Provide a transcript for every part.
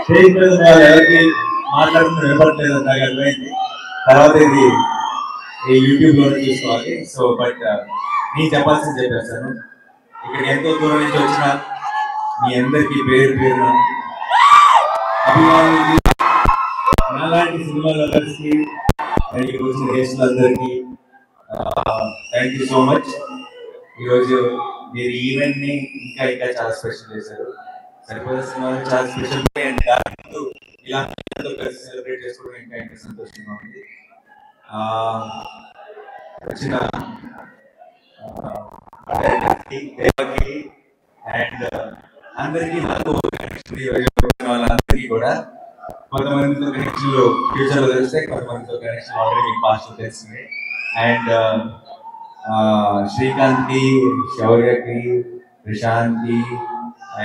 Stage మీద ఎవరికి మాట్లాడుతున్న వినపడలేదు నాకు అర్థమైంది. తర్వాత ఇది యూట్యూబ్ లో చూసుకోవాలి. సో బట్ నేను చెప్పాల్సింది చెప్పేస్తాను. ఇక్కడ ఎంతో దూరం నుంచి వచ్చిన మీ అందరికీ పేరు పేరున అభిమానులకి, నాలాంటి సినిమా లవర్స్కి, ఇక్కడ వచ్చిన గెస్టులందరికీ థ్యాంక్ యూ సో మచ్. ఈరోజు మీరు ఈవెంట్ ని ఇంకా ఇంకా చాలా స్పెషల్ చేశారు. సరిపోయే సినిమా చాలా స్పెషల్ అండ్ ఇలా కలిసి సెలబ్రేట్ చేసుకోవడం ఇంకా ఇంకా సంతోషంగా ఉంది. వచ్చిన దేవకి అండ్ అందరికీ నాకు వాళ్ళందరికీ కూడా కొంతమందితో కనెక్షన్లు ఫ్యూచర్ లో తెలుస్తాయి, కొంతమందితో కనెక్షన్ ఆల్రెడీ మీకు పాస్ట్ లో తెలిసింది. అండ్ శ్రీకాంత్ కి, శౌర్యకి, ప్రశాంత్ కి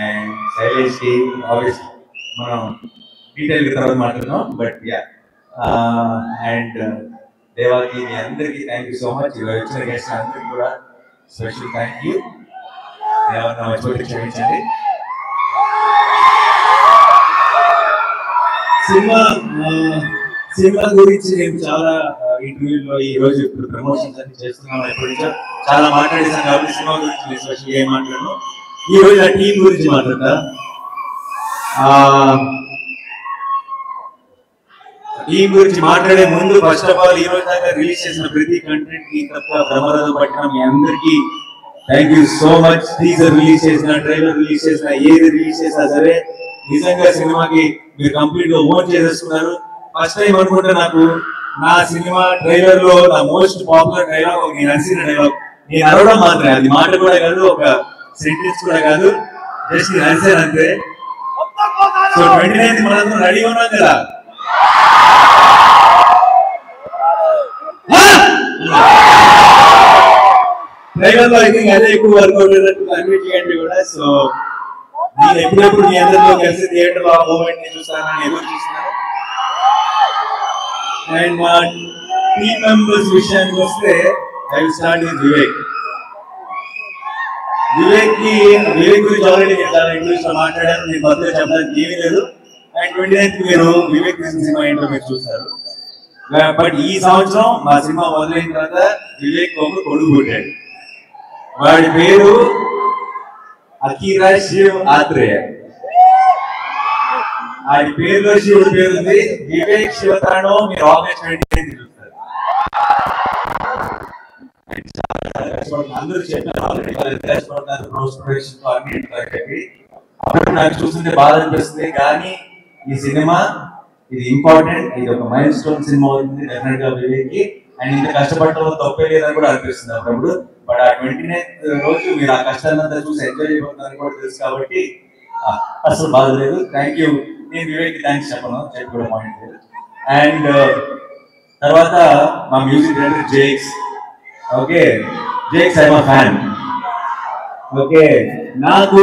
అండ్ శైలేష్ కి ఆబ్వియస్ మనం డీటెయిల్ తర్వాత మాట్లాడుతున్నాం. బట్ యా అండ్ దేవాకి మీ అందరికీ థ్యాంక్ యూ సో మచ్. ఈరోజు వచ్చిన గెస్ట్ అందరికీ కూడా స్పెషల్ థ్యాంక్ యూ. ఏమన్నా మర్చిపోతే క్షమించండి. సినిమా గురించి నేను చాలా ఇంటర్వ్యూలో ఈ రోజు ఇప్పుడు ప్రమోషన్స్ అన్ని చేస్తున్నాను. ఎప్పటి నుంచో చాలా మాట్లాడేసాను కాబట్టి సినిమా గురించి స్పెషల్ ఏం మాట్లాడను. ఈ రోజు ఆ టీం గురించి మాట్లాడతా. టీం గురించి మాట్లాడే ముందు ఫస్ట్ ఆఫ్ ఆల్ ఈ రోజు దాకా రిలీజ్ చేసిన ప్రతి కంటెంట్ కి తప్ప ప్రమాదం పట్టిన మీ అందరికీ thank you so much. Teaser release చేసిన, ట్రైలర్ రిలీజ్ చేసిన, ఏది రిలీజ్ చేసినా సరే నిజంగా సినిమాకి మీరు కంప్లీట్ గా ఓన్ చేసేస్తున్నారు. ఫస్ట్ టైం అనుకుంటే నాకు నా సినిమా ట్రైలర్ లో నా మోస్ట్ పాపులర్ డైలాగ్ నేను అరిసిన డైలాగ్, నేను అరవడం మాత్రమే, అది మాట కూడా కాదు, ఒక సెంటెన్స్ కూడా కాదు, జస్ట్ నేను అరిసాను అంతే. సో 29th మనందరం రెడీ ఉన్నాం కదా. ట్రైలర్ లో అయితే అదే ఎక్కువ వర్కౌట్ అన్నిటికంటే కూడా. సో నేను ఎప్పుడెప్పుడు మీ అందరితో కలిసి థియేటర్ లో ఆ మూమెంట్ ని చూస్తానని ఎదురు చూస్తున్నాను. అండ్ మా టీమ్ మెంబర్స్ విషయానికి వస్తే I will start with Vivek. Vivek గురించి ఆల్రెడీ నేను చాలా ఇంగ్లీష్ లో మాట్లాడాను, నేను కొత్తగా చెప్పడానికి ఏమీ లేదు. అండ్ 29th మీరు వివేక్ సినిమా ఏంటో మీరు చూస్తారు. బట్ ఈ సంవత్సరం మా సినిమా మొదలైన తర్వాత వివేక్ ఒక కొడుకు పుట్టాడు. వాడి పేరు అఖీరా శివ్ ఆత్రేయ. వాడి పేరులో శివుడి పేరు ఉంది. వివేక్ శివతాండో మీరు ఆగస్ట్ 29th చూస్తారు. అందరూ చెప్పారు ఆల్రెడీ అప్పుడు నాకు చూస్తుంటే బాధ అనిపిస్తుంది. కానీ ఈ సినిమా ఇది ఇంపార్టెంట్, ఇది ఒక మైల్ స్టోన్ సినిమా అవుతుంది డెఫినెట్ గా వివేక్ కి. అండ్ ఇంత కష్టపడటం తప్పే లేదని కూడా అనిపిస్తుంది అప్పుడు. బట్ ఆ 29th రోజు మీరు ఆ కష్టాలంతా చూసి ఎంజాయ్ చేయబోతున్నారని కూడా తెలుసు కాబట్టి అసలు బాధ లేదు. Thank you. నేను వివేక్ కి థ్యాంక్స్ చెప్పి కూడా పాయింట్ లేదు. అండ్ తర్వాత మా music director Jakes. Okay, Jakes I'm a fan. Okay, నాకు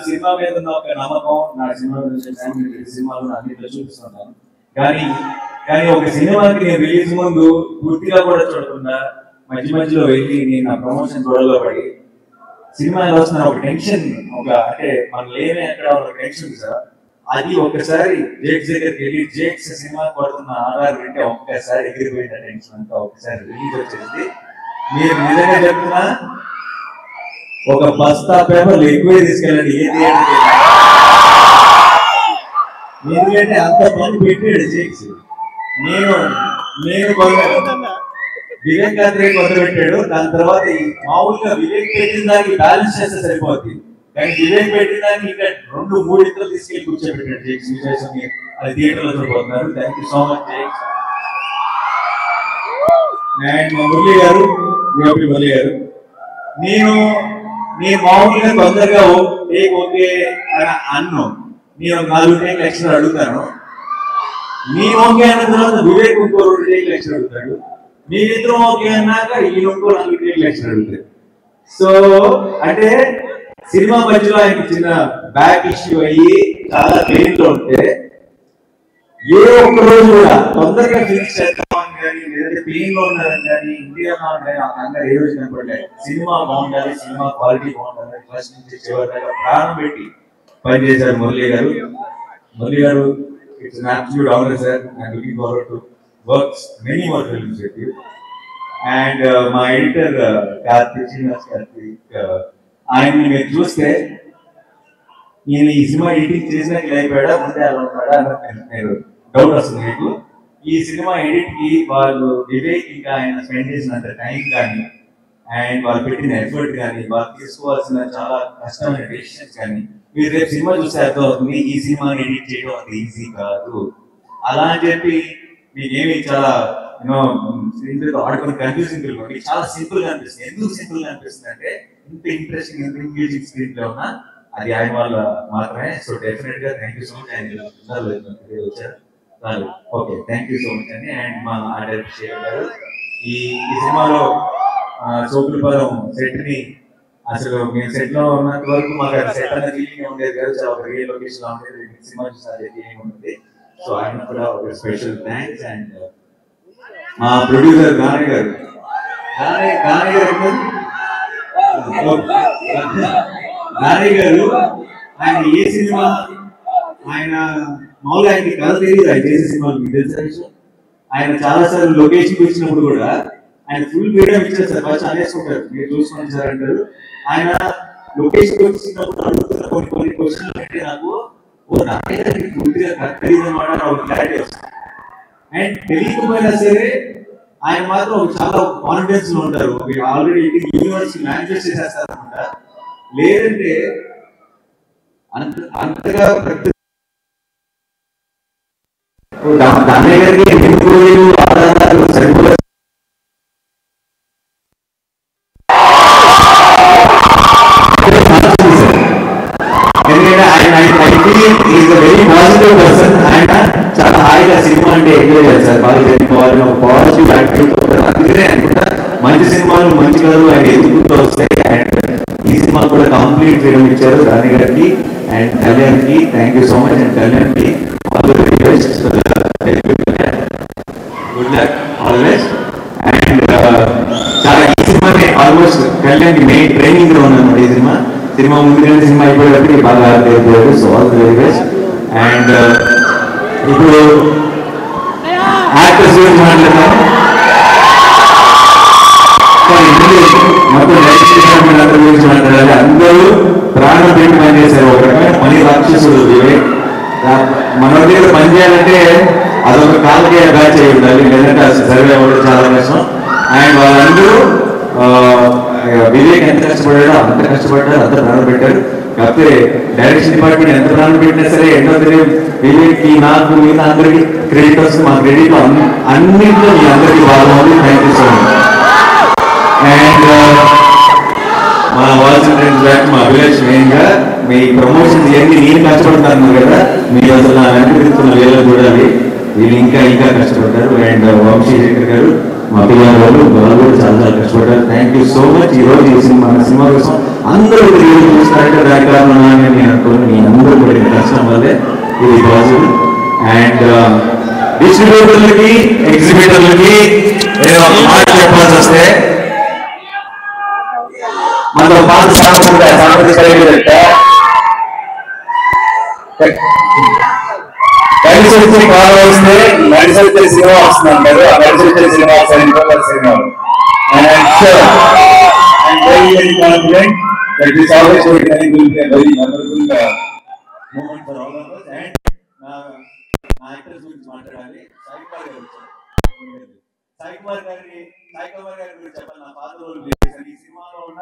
సినిమా మీద ఉన్న ఒక నమ్మకం, నా సినిమాలో అన్నింటిలో చూపిస్తున్నాను. కానీ ఒక సినిమాకి నేను రిలీజ్ ముందు పూర్తిగా కూడా చూడకుండా మధ్య మధ్యలో వెళ్ళి నేను నా ప్రమోషన్ గొడవలో పడి సినిమా ఎలా వస్తున్నా ఒక టెన్షన్, ఒక అంటే మన లేనే అక్కడ ఒక టెన్షన్ సార్. అది ఒక్కసారి జేక్స్ దగ్గరికి వెళ్ళి జేక్స్ సినిమా పడుతున్న ఆధార్ వింటే ఒక్కసారి ఎగిరిపోయిన టెన్షన్ అంతా ఒకసారి రిలీజ్ వచ్చేసి మీరు నిజంగా చెప్తున్నా ఒక బస్తా పేపర్లు ఎక్కువే తీసుకెళ్ళండి ఏ థియేటర్కి. ఎందుకంటే అంత పని పెట్టాడు జేక్స్. నేను వివేక్ ఆత్రేయ కొత్త పెట్టాడు. దాని తర్వాత మామూలుగా వివేక్ పెట్టిన దానికి బ్యాలెన్స్ చేస్తే సరిపోతుంది. కానీ వివేక్ పెట్టిన దానికి ఇంకా 2-3 ఇతరులు తీసుకెళ్ళి కూర్చోబెట్టాడు జేక్స్ విశేషం. అది థియేటర్ లో చూడబోతున్నారు. Thank you so much Jakes. And మా మురళి గారు, మురళి గారు, నేను మామూలుగా తొందరగా ఓకే అని అన్ను. నేను 4 టేక్ లెక్చర్ అడుగుతాను. నేను ఓకే అన్న తర్వాత వివేక్ ఇంకో 2 టేక్ లెక్చర్ అడుగుతాడు. మీరిద్దరం ఓకే అన్నాక ఈయన ఇంకో 4 టేక్ లెక్చర్ అడుగుతాడు. సో అంటే సినిమా మధ్యలో ఆయనకి చిన్న బ్యాక్ ఇష్యూ అయ్యి చాలా పెయిన్ లో ఉంటే ఏ ఒక్క రోజు కూడా తొందరగా ఫినిష్ చేద్దామని కానీ లేదంటే పెయిన్ లో ఉన్నారని కానీ ఇండియాలో కానీ ఆ కంగారు ఏ రోజు కనపడలేదు. సినిమా బాగుండాలి, సినిమా క్వాలిటీ బాగుండాలి, ఫస్ట్ నుంచి చివరి దాకా ప్రాణం పెట్టి పనిచేశారు మురళి గారు. మురళి గారు, it's an absolute honour sir. I'm looking forward to works many more films with you. And మా ఎడిటర్ కార్తీక్, శ్రీనివాస్ కార్తీక్, ఆయన్ని మీరు చూస్తే నేను ఈ సినిమా ఎడిటింగ్ చేసినాక ఇలా అయిపోయాడా, ముందే అలా ఉన్నాడా అని మీరు డౌట్ వస్తుంది మీకు. ఈ సినిమా ఎడిట్ కి వాళ్ళు వివేక్ ఇంకా ఆయన స్పెండ్ చేసినంత టైం కానీ, అండ్ వాళ్ళు పెట్టిన ఎఫర్ట్ కానీ, వాళ్ళు తీసుకోవాల్సిన చాలా కష్టమైన డెసిషన్స్ కానీ మీరు రేపు సినిమా చూస్తే అర్థం అవుతుంది. ఈ సినిమాని ఎడిట్ చేయడం అంత ఈజీ కాదు. అలా అని చెప్పి మీకేమి చాలా ఆడుకుని కన్ఫ్యూజింగ్ మీకు చాలా సింపుల్ గా అనిపిస్తుంది. ఎందుకు సింపుల్ గా అనిపిస్తుంది అంటే ఇంత ఇంట్రెస్టింగ్, ఇంత ఎంగేజింగ్ స్క్రీన్ ప్లే ఉన్నా అది ఆయన వల్ల మాత్రమే. సో డెఫినెట్ గా థ్యాంక్ యూ సో మచ్. ఆయన వచ్చారు. Okay, thank you so much అండి. అండ్ మా డైరెక్టర్ శేఖర్ గారు ఈ సినిమాలో సోకులపురం సెట్ ని అసలు మేము సెట్ లో ఉన్నంత వరకు మాకు సెట్ అనేది ఫీలింగ్ ఉండేది కాదు. చాలా ఒక రియల్ లొకేషన్ లో ఉండేది. సినిమా చూస్తే అదే ఫీలింగ్ ఉంటుంది. సో ఆయన కూడా ఒక స్పెషల్ థ్యాంక్స్. అండ్ మా ప్రొడ్యూసర్ గానే గారు, గానే గారు ఆయన ఏ సినిమా ఆయన మామూలుగా ఆయనకి కథ తెలియదు. ఆయన చేసే సినిమాలు మీకు తెలుసా? ఆయన చాలా సార్లు లొకేషన్ వచ్చినప్పుడు కూడా ఆయన ఫుల్ ఫ్రీడమ్ ఇచ్చారు సార్. ఫస్ట్ అనేసుకుంటారు, మీరు చూసుకోండి సార్ అంటారు. ఆయన లొకేషన్ వచ్చినప్పుడు అడుగుతున్న కొన్ని క్వశ్చన్లు అంటే నాకు పూర్తిగా తెలియదన్నమాట, ఒక క్లారిటీ వస్తుంది. అండ్ తెలియకపోయినా సరే ఆయన మాత్రం చాలా కాన్ఫిడెన్స్ లో ఉంటారు. ఆల్రెడీ యూనివర్స్ మేనిఫెస్ట్ చేసేస్తారు అనమాట. లేదంటే అంతగా దాని ఆధారాలు సరిపోలేదు. ఎందుకంటే ఆయన వెరీ పాజిటివ్ పర్సన్. ఆయన చాలా హాయిగా సినిమా అంటే ఎంజాయ్ చేస్తారు. బాగా చెప్పుకోవాలి, ఒక పాజిటివ్ యాక్టివ్. అందుకనే అనుకుంటా మంచి సినిమాలు, మంచి కథలు ఆయన ఎదుగుతూ వస్తాయి. అండ్ ఈ సినిమా కూడా కంప్లీట్ ఫ్రీడమ్ ఇచ్చారు రాణి గారికి అండ్ కళ్యాణ్కి. Thank you so much. And కళ్యాణ్కి all the very best, good luck, all the best. And చాలా ఈ సినిమాని ఆల్మోస్ట్ కళ్యాణ్కి మెయిన్ ట్రైనింగ్ లో ఉన్నాను. ఈ సినిమా ముందు సినిమా అయిపోయేటప్పటికి బాగా అయిపోయాడు. So all the very best. And ఇప్పుడు యాక్టర్స్ గురించి మాట్లాడతాం. మొత్తం అందరి గురించి మాట్లాడాలి. అందరూ ప్రాణం పెట్టి పనిచేశారు. ఒక రకమైన పని రాక్షసుడు వివేక్. మన దగ్గర పని చేయాలంటే అదొక కాలకే బ్యాచ్ అయి ఉండాలి, లేదంటే అసలు సర్వే అవ్వడం చాలా కష్టం. అండ్ వాళ్ళందరూ వివేక్ ఎంత కష్టపడ్డాడో అంత కష్టపడ్డారు, అంత ప్రాణం పెట్టారు. కాకపోతే డైరెక్షన్ డిపార్ట్మెంట్ ఎంత ప్రాణం పెట్టినా సరే ఎన్నో వివేక్ కి, నాకు, మిగతా అందరికి క్రెడిట్ వస్తుంది. మా క్రెడిట్ అన్నింటిలో మీ అందరికీ బాగా ఉంది. Thank you so much. And మా వాల్సింగ్ మా అభిలాష్ మెయిన్ గా మీ ప్రమోషన్స్ ఇవన్నీ నేను కష్టపడతాను కదా, మీరు అసలు నా వెనక తిరుగుతున్న వేళ చూడాలి. వీళ్ళు ఇంకా కష్టపడ్డారు. అండ్ వంశీశేఖర్ గారు, మా పిల్లల వాళ్ళు కూడా చాలా కష్టపడ్డారు. Thank you so much. ఈ రోజు ఈ సినిమా కోసం అందరూ చూస్తారంటే దాని కారణం నేను అనుకోను. మీ అందరూ కూడా కష్టం వల్లే ఇది పాజిబుల్. అండ్ డిస్ట్రిబ్యూటర్లకి, ఎగ్జిబిటర్లకి నేను ఒక మాట చెప్పాల్సి వస్తే, మనలో పాత కలిసి కాల్ వస్తే నడిసొచ్చే సినిమా వస్తుంది అంటారు. ఆ నడిసొచ్చే సినిమా సినిమా confident that is always very memorable moment for all of us. And నా యాక్టర్స్ గురించి మాట్లాడాలి. సాయి కుమార్ గారి గురించి చెప్పాలి. నా పాత రోల్ చేశాను. ఈ సినిమాలో ఉన్న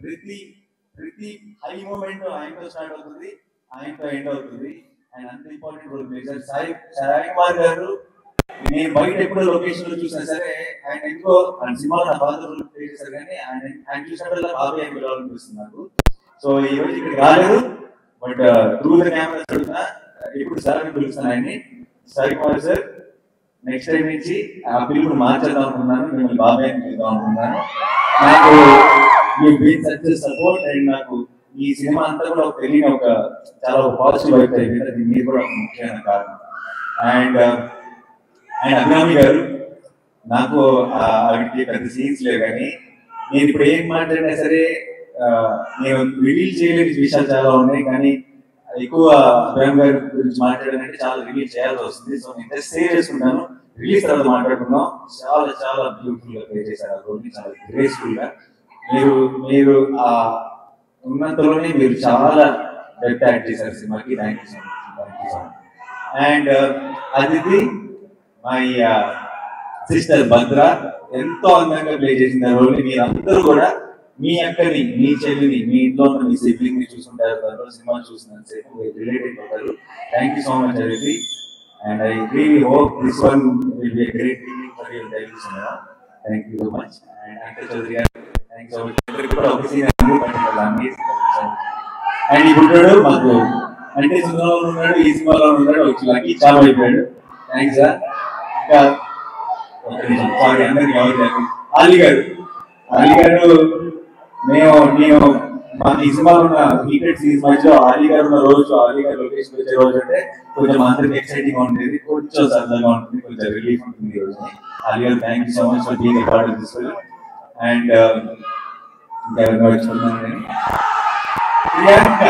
ప్రతి హై మూమెంట్ ఆయనతో స్టార్ట్ అవుతుంది, ఆయనతో ఎండ్ అవుతుంది. అండ్ అంత ఇంపార్టెంట్ రోల్ చేశారు సాయి కుమార్ గారు. నేను బయట ఎప్పుడో లొకేషన్ లో చూసినా సరే ఆయన ఇంకో సినిమాలో నా పాత రోల్ ప్లే చేశారు. కానీ ఆయన చూసినప్పుడల్లా బాబాయ్ అని పిలవాలనిపిస్తుంది నాకు. సో ఈ రోజు ఇక్కడ రాలేదు, బట్ త్రూ ద కెమెరా చూస్తున్నా ఇప్పుడు సార్ అని పిలుస్తాను ఆయన్ని. Sai Kumar sir, next time నుంచి ఆ పిలుపుని మార్చేద్దాం అనుకున్నాను, మిమ్మల్ని బాబాయ్ అని పిలుద్దాం అనుకున్నాను. నాకు మీ బీన్ సక్సెస్ సపోర్ట్ అండ్ నాకు ఈ సినిమా అంతా కూడా ఒక తెలియని ఒక చాలా పాజిటివ్ వైపు అయిపోయింది. అది మీరు కూడా ఒక ముఖ్యమైన కారణం. అండ్ అభిరామి గారు, నాకు వాటికి పెద్ద సీన్స్ లేవు, కానీ నేను ఇప్పుడు ఏం మాట్లాడినా సరే నేను రివీల్ చేయలేని విషయాలు చాలా ఉన్నాయి, కానీ ఎక్కువ అభిరామ్ గారి గురించి మాట్లాడాలంటే చాలా రివీల్ చేయాల్సి వస్తుంది. సో నేను సేవ్ చేసుకుంటాను, రిలీజ్ తర్వాత మాట్లాడుకుందాం. చాలా చాలా బ్యూటిఫుల్ గా ప్లే చేశారు ఆ రోల్ని, చాలా గ్రేస్ఫుల్ గా. మీరు ఆ ఉన్నంతలోనే మీరు చాలా డెప్త్ యాక్ట్ చేశారు సినిమాకి. Thank you so much. And Aditi my sister Bhadra ఎంతో అందంగా ప్లే చేసిన రోల్ని. మీరందరూ కూడా మీ అక్కని, మీ చెల్లిని, మీ ఇంట్లో ఉన్న మీ సిబ్లింగ్ ని చూసుకుంటారు, సినిమా చూసినంతసేపు రిలేటెడ్ అవుతారు. Thank you so much Aditi. And I really hope this one will be a great thing for your daily cinema. Thank you so much. And uncle Chaudhary గారు థ్యాంక్ సో మచ్. అందరికీ కూడా ఒక scene and ఇప్పుడు మాకు అంటే సినిమాలో ఉన్నాడు, ఈ సినిమాలో ఉన్నాడు, వచ్చి చాలా అయిపోయాడు. Thanks sir. ఇంకా సారీ అందరికి కావాలి. అలీ గారు నేను మా ఈ సినిమాలో ఉన్న హీటెడ్ సీన్స్ మధ్యలో అలీ గారు ఉన్న రోజు, అలీ గారు లొకేషన్ వచ్చే రోజు అంటే కొంచెం అందరికి ఎక్సైటింగ్ గా ఉంటుంది, కొంచెం సరదాగా ఉంటుంది, కొంచెం రిలీఫ్ ఉంటుంది ఈ రోజు. Ali garu thank you so much for being a part of this film. And ఇంకెవరిగా వచ్చుకున్నాను నేను ప్రియాంక.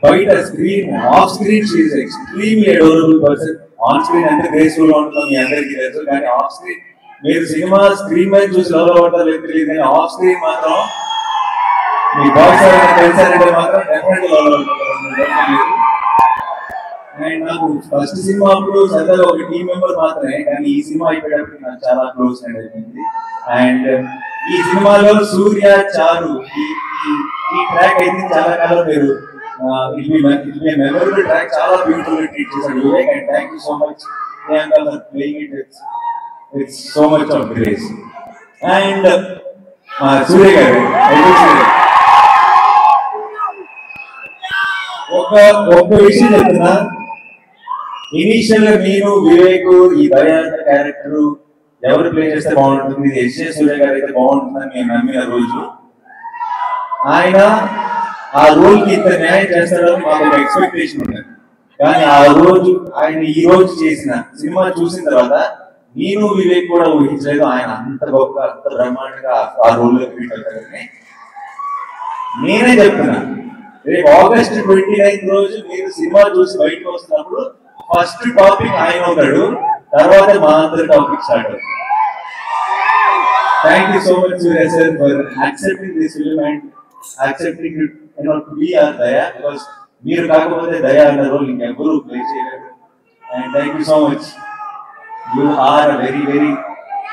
బయట screen off screen she is extremely adorable person. On screen ఎంత గ్రేస్ఫుల్ గా ఉంటుందో మీ అందరికీ తెలుసు, కానీ ఆఫ్ స్క్రీన్ మీరు సినిమా స్క్రీన్ మీద చూసి లవ్ పడతారు లేదు తెలియదు, కానీ ఆఫ్ స్క్రీన్ మాత్రం మీ బాయ్స్ తెలిసారంటే మాత్రం డెఫినెట్ లవ్ పడతారు. అండ్ నాకు ఫస్ట్ సినిమా అప్పుడు సరదాగా ఒక టీం మెంబర్ మాత్రమే, కానీ ఈ సినిమా అయిపోయేటప్పుడు నాకు చాలా క్లోజ్ ఫ్రెండ్ అయిపోయింది. అండ్ ఈ సినిమాలో సూర్య చారు ఈ ట్రాక్ అయితే చాలా కాలం మీరు మెమరబుల్ ట్రాక్, చాలా బ్యూటిఫుల్ గా ట్రీట్ చేశారు Vivek. And thank you so much Priyanka for playing it with so much of grace. And Surya garu ఒక విషయం చెప్తున్నా, ఇనీషియల్ గా నేను వివేక్ ఈ దయానంద క్యారెక్టర్ ఎవరు ప్లే చేస్తే బాగుంటుంది, ఎస్ఏ సూర్య గారు అయితే బాగుంటుందని నేను నమ్మిన రోజు, ఆయన ఆ రోల్ కి ఇంత న్యాయం చేస్తాడని మాకు ఒక ఎక్స్పెక్టేషన్ ఉండదు. కానీ ఆ రోజు ఆయన ఈ రోజు చేసిన సినిమా చూసిన తర్వాత నేను వివేక్ కూడా ఊహించలేదు ఆయన అంత గొప్ప, అంత బ్రహ్మాండంగా ఆ రోల్ లో ఫిట్ అవుతారని. నేనే చెప్తున్నా, రేపు ఆగస్ట్ 29 రోజు మీరు సినిమా చూసి బయటకు వస్తున్నప్పుడు ఫస్ట్ టాపిక్ ఆయన అవుతాడు, తర్వాత మా అందరి టాపిక్ స్టార్ట్ అవుతుంది. Thank you so much Surya sir for accepting this film and accepting it to be our Daya, because మీరు కాకపోతే దయా అన్న రోల్ ఇంకెవరు ప్లే చేయలేరు. And thank you so much, you are a very very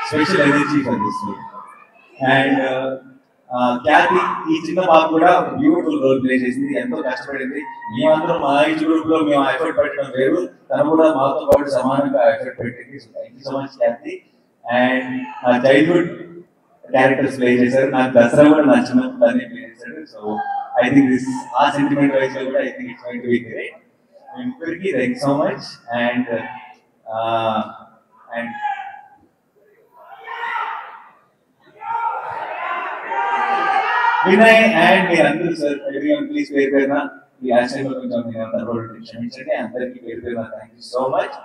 special energy for this film. And Khyati ఈ చిన్న పాప కూడా beautiful role play చేసింది, ఎంతో కష్టపడింది. మేమందరం మా ఏజ్ గ్రూప్ లో మేము ఎఫర్ట్ పెట్టడం వేరు, తను కూడా మాతో పాటు సమానంగా ఎఫర్ట్ పెట్టింది. So thank you so much Khyati. And నా చైల్డ్హుడ్ క్యారెక్టర్స్ ప్లే చేశారు, నాకు దసరా కూడా నా చిన్నప్పుడు తనే ప్లే చేశాడు. సో ఐ థింక్ దిస్ ఆ సెంటిమెంట్ వైజ్ కూడా I think it's going to be great. ముగ్గురికి thank so much. And Vinay and మీరు అందరూ సార్ ఎవరీవన్ ప్లీజ్ పేరు పేరున ఈ ఆశ్చర్యంలో కొంచెం నేను తరబడి క్షమించండి. అందరికీ పేరు పేరున thank you so much.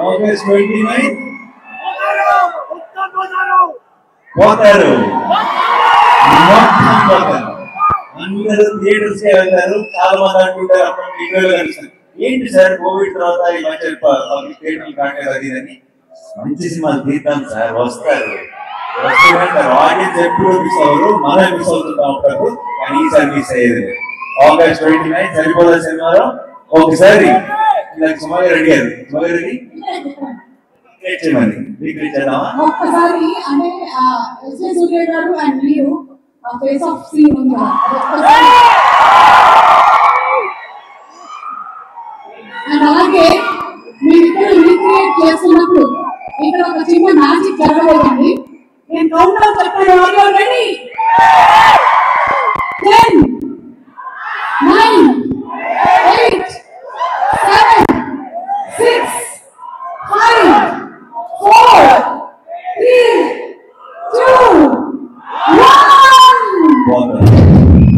August 29 పోతారు, అందరూ థియేటర్స్ కే వెళ్తారు. చాలా మంది అంటుంటారు అప్పుడు ఇండియాలో కలుస్తారు, ఏంటి సార్ కోవిడ్ తర్వాత ఈ మధ్య థియేటర్లు కాలేదు అది అని. మంచి సినిమాలు తీద్దాం సార్, వస్తారు వస్తుంటారు. ఆడియన్స్ ఎప్పుడు మిస్ అవ్వరు, మనం మిస్ అవుతుంటాం అప్పుడప్పుడు, కానీ ఈసారి మిస్ అయ్యేది. ఆగస్ట్ 29 సరిపోదా సినిమాలో ఒకసారి సుమారు అడిగారు, సుమారు రెడీ ఒక్కసారి అంటే ఎస్ఏ సూర్య గారు అండ్ మీరు ఫేస్ ఆఫ్ సీన్ ఉంది కదా, అండ్ అలాగే మీరిద్దరు రీక్రియేట్ చేస్తున్నప్పుడు ఇక్కడ ఒక చిన్న మ్యాజిక్ జరగబోతుంది. నేను కౌంట్ డౌన్ చెప్పాను, రెడీ 10 9 8 7 6 5 4 3 2 1